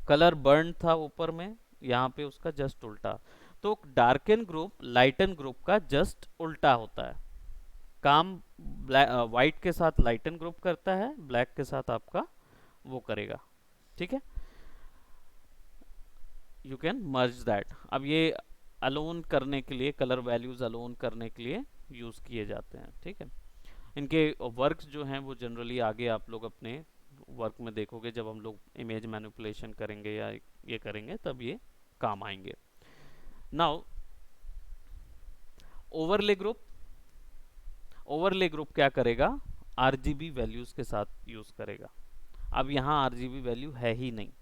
Speaker 1: कलर बर्न था ऊपर में, यहाँ पे उसका जस्ट उल्टा। तो डार्कन ग्रुप लाइटन ग्रुप का जस्ट उल्टा होता है काम। वाइट के साथ लाइटन ग्रुप करता है, ब्लैक के साथ आपका वो करेगा। ठीक है, यू कैन मर्ज दैट। अब ये अलोन करने के लिए, कलर वैल्यूज अलोन करने के लिए यूज किए जाते हैं। ठीक है, इनके वर्क्स जो हैं वो जनरली आगे आप लोग अपने वर्क में देखोगे, जब हम लोग इमेज मैनिपुलेशन करेंगे या ये करेंगे तब ये काम आएंगे। Now overlay group, overlay group क्या करेगा, आरजीबी वैल्यूज के साथ यूज करेगा। अब यहाँ आरजीबी वैल्यू है ही नहीं,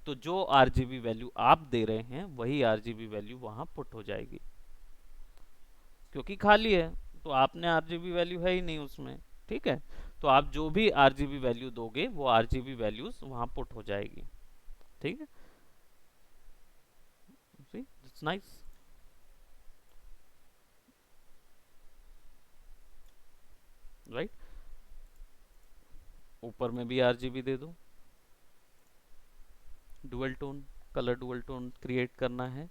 Speaker 1: तो जो आरजीबी वैल्यू आप दे रहे हैं वही आरजीबी वैल्यू वहां पुट हो जाएगी, क्योंकि खाली है, तो आपने आरजीबी वैल्यू है ही नहीं उसमें। ठीक है, तो आप जो भी आरजीबी वैल्यू दोगे वो आरजीबी वैल्यूज वहां पुट हो जाएगी। ठीक है, सी इट्स नाइस, राइट। ऊपर में भी आरजीबी दे दो, dual tone, colour dual tone create करना है।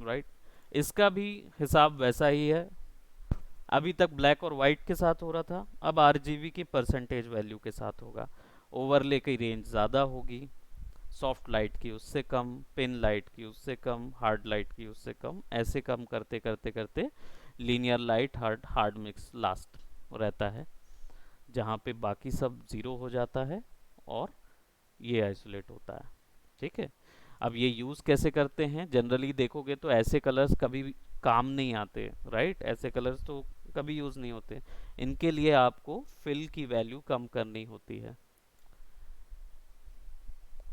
Speaker 1: राइट, इसका भी हिसाब वैसा ही है। अभी तक ब्लैक और वाइट के साथ हो रहा था, अब आरजीबी की परसेंटेज वैल्यू के साथ होगा। ओवरले की रेंज ज़्यादा होगी, सॉफ्ट लाइट की उससे कम, पिन लाइट की उससे कम, हार्ड लाइट की उससे कम, ऐसे कम करते करते करते linear light hard hard mix last रहता है, जहाँ पे बाकी सब ज़ीरो हो जाता है और ये आइसोलेट होता है। ठीक है, अब ये यूज़ कैसे करते हैं, जनरली देखोगे तो ऐसे कलर्स कभी भी काम नहीं आते, राइट, ऐसे कलर्स तो कभी यूज़ नहीं होते। इनके लिए आपको फिल की वैल्यू कम करनी होती है।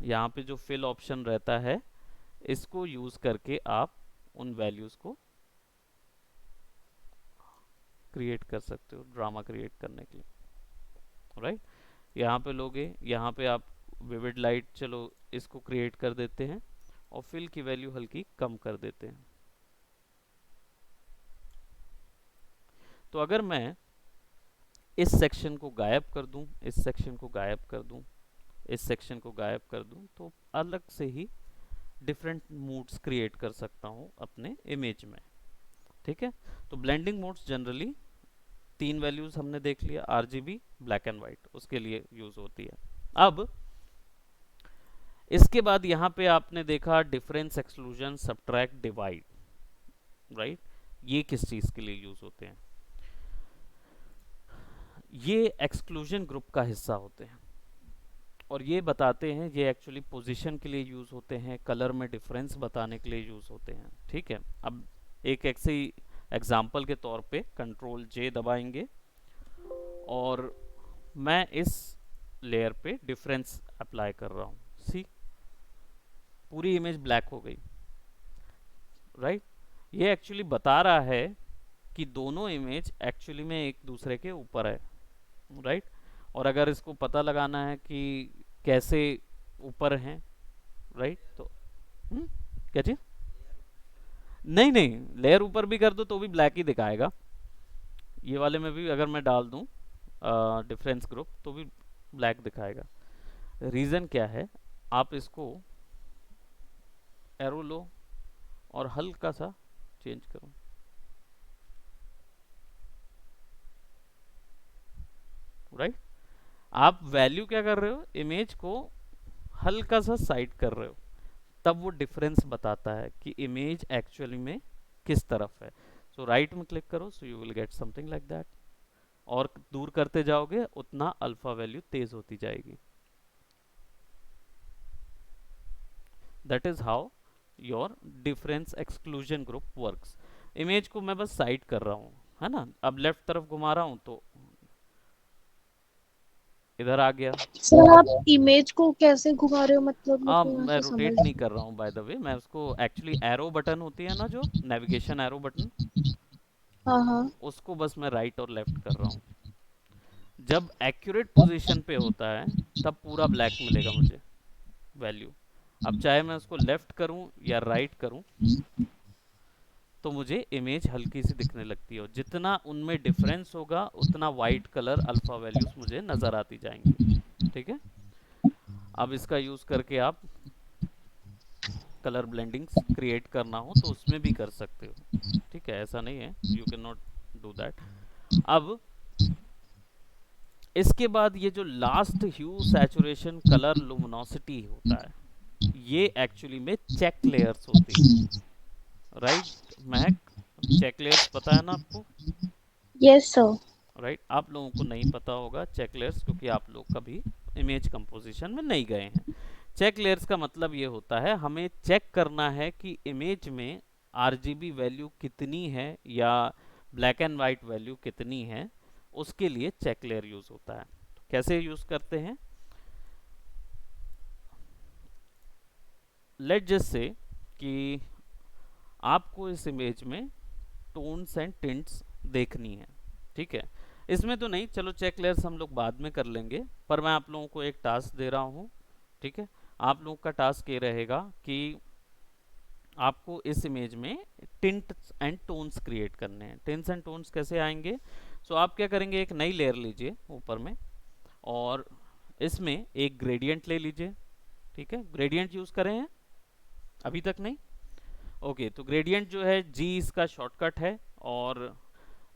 Speaker 1: यहाँ पे जो फिल ऑप्शन रहता है, इसको यूज़ करके आप उन वैल्यूज़ को क्रिएट कर सकते हो, ड्रामा क्रिएट करने के लिए, राइट। यहाँ पे लोगे, यहाँ पे आप विविड लाइट, चलो इसको क्रिएट कर देते हैं और फिल की वैल्यू हल्की कम कर देते हैं। तो अगर मैं इस सेक्शन को गायब कर दूं, इस सेक्शन को गायब कर दूं, इस सेक्शन को गायब कर दूं, तो अलग से ही डिफरेंट मूड्स क्रिएट कर सकता हूं अपने इमेज में, ठीक है। तो ब्लेंडिंग मोड्स जनरली तीन वैल्यूज हमने देख लिया, आरजीबी, ब्लैक एंड व्हाइट, उसके लिए यूज होती है। अब इसके बाद यहाँ पे आपने देखा difference, exclusion, subtract, divide, right. ये किस चीज के लिए यूज होते हैं, ये एक्सक्लूजन ग्रुप का हिस्सा होते हैं और ये बताते हैं, ये एक्चुअली पोजीशन के लिए यूज होते हैं, कलर में डिफरेंस बताने के लिए यूज होते हैं, ठीक है। अब एक ऐसे एग्जाम्पल के तौर पे कंट्रोल जे दबाएंगे और मैं इस लेयर पे डिफरेंस अप्लाई कर रहा हूँ, सी पूरी इमेज ब्लैक हो गई, राइट। ये एक्चुअली बता रहा है कि दोनों इमेज एक्चुअली में एक दूसरे के ऊपर है, राइट। और अगर इसको पता लगाना है कि कैसे ऊपर हैं, राइट, तो क्या चीज, नहीं नहीं, लेयर ऊपर भी कर दो तो भी ब्लैक ही दिखाएगा। ये वाले में भी अगर मैं डाल दूं डिफरेंस ग्रुप तो भी ब्लैक दिखाएगा। रीज़न क्या है, आप इसको एरो लो और हल्का सा चेंज करो, राइट। आप वैल्यू क्या कर रहे हो, इमेज को हल्का सा साइड कर रहे हो, तब वो डिफरेंस बताता है कि इमेज एक्चुअली में किस तरफ है। सो राइट में क्लिक करो, so you will get something like that. और दूर करते जाओगे उतना अल्फा वैल्यू तेज होती जाएगी। That is how your difference exclusion group works. Image को मैं बस साइड कर रहा हूँ, है ना। अब लेफ्ट तरफ घुमा रहा हूँ तो इधर आ गया।
Speaker 2: सर आप इमेज को कैसे घुमा रहे हो, मतलब मेरे को यहाँ
Speaker 1: मैं
Speaker 2: से समझ
Speaker 1: रोटेट नहीं कर रहा हूँ, बाय द वे, मैं उसको एक्चुअली एरो बटन होती है ना, जो नेविगेशन एरो बटन,
Speaker 2: हाँ हाँ।
Speaker 1: उसको बस मैं राइट और लेफ्ट कर रहा हूँ। जब एक्यूरेट पोजीशन पे होता है तब पूरा ब्लैक मिलेगा मुझे वैल्यू। अब चाहे मैं उसको लेफ्ट करूं या राइट करूं तो मुझे इमेज हल्की सी दिखने लगती है, और जितना उनमें डिफरेंस होगा उतना वाइट कलर अल्फा वैल्यूज मुझे नजर आती जाएंगी, ठीक है। अब इसका यूज करके आप कलर ब्लेंडिंग्स क्रिएट करना हो तो उसमें भी कर सकते हो, ठीक है, ऐसा नहीं है you can not do that. अब इसके बाद ये जो लास्ट ह्यू, सैचुरेशन, कलर, लुमिनोसिटी होता है, ये एक्चुअली में चेक लेयर्स होती हैं, राइट। महक, चेक लेयर्स पता है ना आपको,
Speaker 2: यस सर।
Speaker 1: राइट। आप लोगों को नहीं पता होगा चेक लेयर्स, क्योंकि आप लोग कभी इमेज कंपोजिशन में नहीं गए हैं। चेक लेयर्स का मतलब ये होता है, हमें चेक करना है कि इमेज में आरजीबी वैल्यू कितनी है या ब्लैक एंड वाइट वैल्यू कितनी है, उसके लिए चेक लेयर यूज होता है। तो कैसे यूज करते हैं, लेट जस्ट से कि आपको इस इमेज में टोन्स एंड टिंट्स देखनी है, ठीक है। इसमें तो नहीं, चलो चेक लेयर्स हम लोग बाद में कर लेंगे, पर मैं आप लोगों को एक टास्क दे रहा हूँ, ठीक है। आप लोगों का टास्क ये रहेगा कि आपको इस इमेज में टिंट्स एंड टोन्स क्रिएट करने हैं। टिंट्स एंड टोन्स कैसे आएंगे, सो आप क्या करेंगे, एक नई लेयर लीजिए ऊपर में और इसमें एक ग्रेडियंट ले लीजिए, ठीक है। ग्रेडियंट यूज करें हैं अभी तक नहीं, ओके। तो ग्रेडियंट जो है जी इसका शॉर्टकट है, और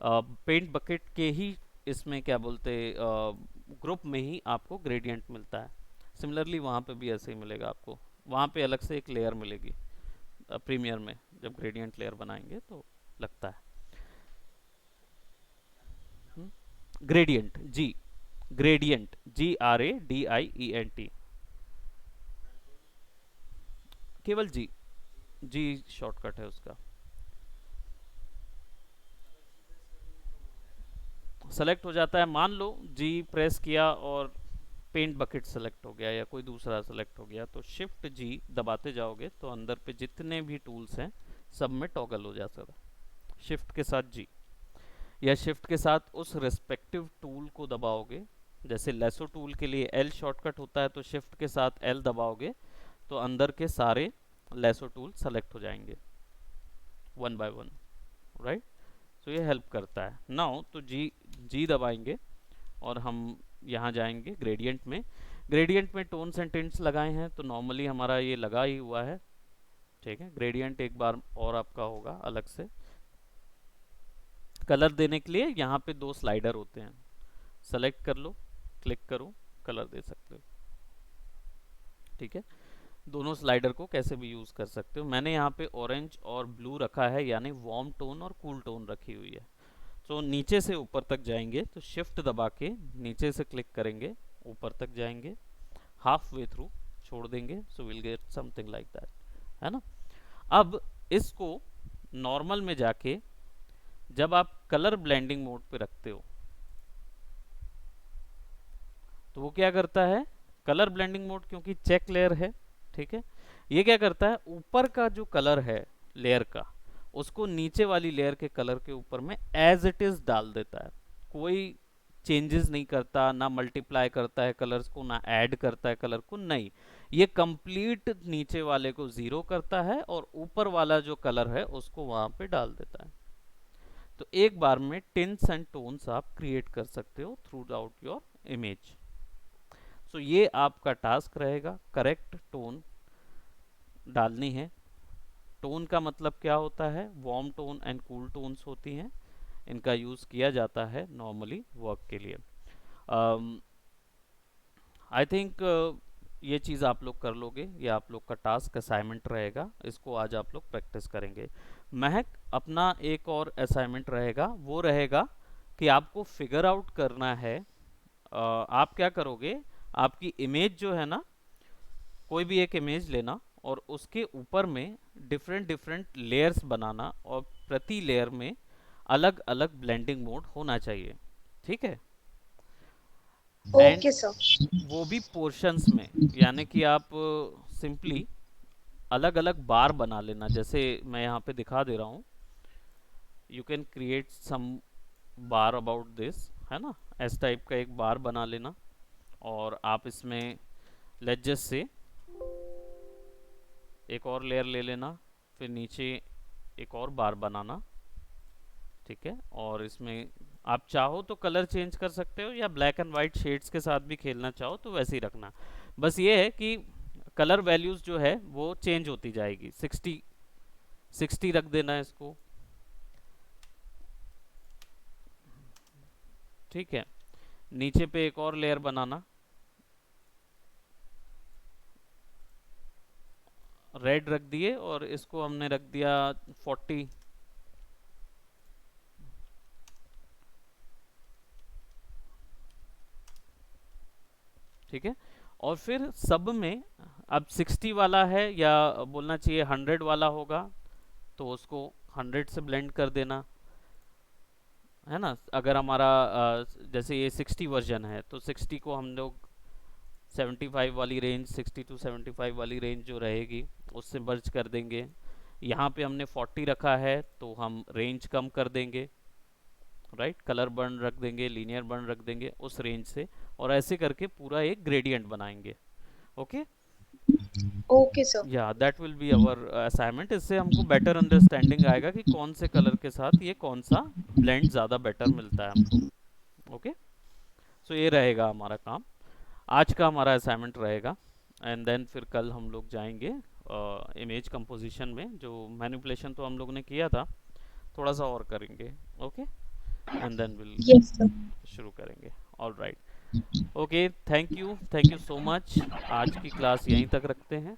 Speaker 1: पेंट बकेट के ही इसमें क्या बोलते ग्रुप में ही आपको ग्रेडियंट मिलता है। सिमिलरली वहाँ पे भी ऐसे ही मिलेगा आपको, वहाँ पे अलग से एक लेयर मिलेगी प्रीमियर में, जब ग्रेडियंट लेयर बनाएंगे तो लगता है ग्रेडियंट जी, ग्रेडियंट GRADIENT। केवल जी, जी शॉर्टकट है उसका। सेलेक्ट हो जाता है, मान लो जी प्रेस किया और पेंट बकेट सेलेक्ट हो गया या कोई दूसरा सेलेक्ट हो गया, तो शिफ्ट जी दबाते जाओगे तो अंदर पे जितने भी टूल्स हैं सब में टॉगल हो जाता है शिफ्ट के साथ जी। या शिफ्ट के साथ उस रिस्पेक्टिव टूल को दबाओगे, जैसे लेसो टूल के लिए एल शॉर्टकट होता है, तो शिफ्ट के साथ एल दबाओगे तो अंदर के सारे लेसो टूल सेलेक्ट हो जाएंगे वन बाय वन, राइट। तो ये हेल्प करता है। नाउ तो जी, जी दबाएंगे और हम यहाँ जाएंगे ग्रेडियंट में। ग्रेडियंट में टोन्स एंड टिंट्स लगाए हैं तो नॉर्मली हमारा ये लगा ही हुआ है, ठीक है। ग्रेडियंट एक बार और आपका होगा अलग से। कलर देने के लिए यहाँ पे दो स्लाइडर होते हैं, सेलेक्ट कर लो, क्लिक करो, कलर दे सकते हो, ठीक है। दोनों स्लाइडर को कैसे भी यूज कर सकते हो। मैंने यहाँ पे ऑरेंज और ब्लू रखा है, यानी वार्म टोन और कूल टोन रखी हुई है। तो नीचे से ऊपर तक जाएंगे तो शिफ्ट दबा के नीचे से क्लिक करेंगे, ऊपर तक जाएंगे, हाफ वे थ्रू छोड़ देंगे, so will get something like that, है ना। अब इसको नॉर्मल में जाके जब आप कलर ब्लेंडिंग मोड पे रखते हो तो वो क्या करता है, कलर ब्लेंडिंग मोड क्योंकि चेक लेयर है, ठीक है, ये क्या करता है ऊपर का जो कलर है लेयर का उसको नीचे वाली लेयर के कलर के ऊपर में एज इट इज डाल देता है। कोई चेंजेस नहीं करता, ना मल्टीप्लाई करता है कलर्स को, ना ऐड करता है कलर को, नहीं, ये कंप्लीट नीचे वाले को जीरो करता है और ऊपर वाला जो कलर है उसको वहां पे डाल देता है। तो एक बार में टिंट्स एंड टोन्स आप क्रिएट कर सकते हो थ्रू आउट योर इमेज। सो ये आपका टास्क रहेगा, करेक्ट टोन डालनी है। टोन का मतलब क्या होता है, warm tone and cool tones होती हैं, इनका यूज किया जाता है नॉर्मली वर्क के लिए। आई थिंक ये चीज़ आप लोग कर लोगे, ये आप लोग का टास्क असाइनमेंट रहेगा, इसको आज आप लोग प्रैक्टिस करेंगे। महक, अपना एक और असाइनमेंट रहेगा, वो रहेगा कि आपको फिगर आउट करना है। आप क्या करोगे, आपकी इमेज जो है ना, कोई भी एक इमेज लेना और उसके ऊपर में डिफरेंट डिफरेंट लेयर्स बनाना और प्रति लेयर में अलग अलग ब्लेंडिंग मोड होना चाहिए, ठीक है। And
Speaker 2: okay sir.
Speaker 1: वो भी पोर्शंस में, यानी कि आप सिंपली अलग अलग बार बना लेना, जैसे मैं यहाँ पे दिखा दे रहा हूँ। You can create some bar about this, है ना, एस टाइप का एक बार बना लेना और आप इसमें लेट्स जस्ट से एक और लेयर ले लेना, फिर नीचे एक और बार बनाना, ठीक है। और इसमें आप चाहो तो कलर चेंज कर सकते हो या ब्लैक एंड वाइट शेड्स के साथ भी खेलना चाहो तो वैसे ही रखना। बस ये है कि कलर वैल्यूज जो है वो चेंज होती जाएगी। 60 रख देना है इसको, ठीक है। नीचे पे एक और लेयर बनाना, रेड रख दिए और इसको हमने रख दिया 40, ठीक है। और फिर सब में अब 60 वाला है या बोलना चाहिए 100 वाला होगा तो उसको 100 से ब्लेंड कर देना, है ना। अगर हमारा जैसे ये 60 वर्जन है तो 60 को हम लोग 75 वाली रेंज, 60 टू 75 वाली रेंज जो रहेगी उससे मर्ज कर देंगे। यहाँ पे हमने 40 रखा है तो हम रेंज कम कर देंगे, राइट, कलर बर्न रख देंगे, लीनियर बर्न रख देंगे उस रेंज से, और ऐसे करके पूरा एक ग्रेडियंट बनाएंगे। Okay,
Speaker 2: okay sir.
Speaker 1: या that will be our assignment. इससे हमको बेटर अंडरस्टैंडिंग आएगा कि कौन से कलर के साथ ये कौन सा ब्लेंड ज़्यादा बेटर मिलता है हमको। ओके, सो ये रहेगा हमारा काम, आज का हमारा असाइनमेंट रहेगा। एंड देन फिर कल हम लोग जाएंगे इमेज कंपोजिशन में। जो मैनिपुलेशन तो हम लोग ने किया था, थोड़ा सा और करेंगे, okay, and then will
Speaker 2: yes sir.
Speaker 1: शुरू करेंगे। All right, okay, thank you so much. आज की क्लास यहीं तक रखते हैं।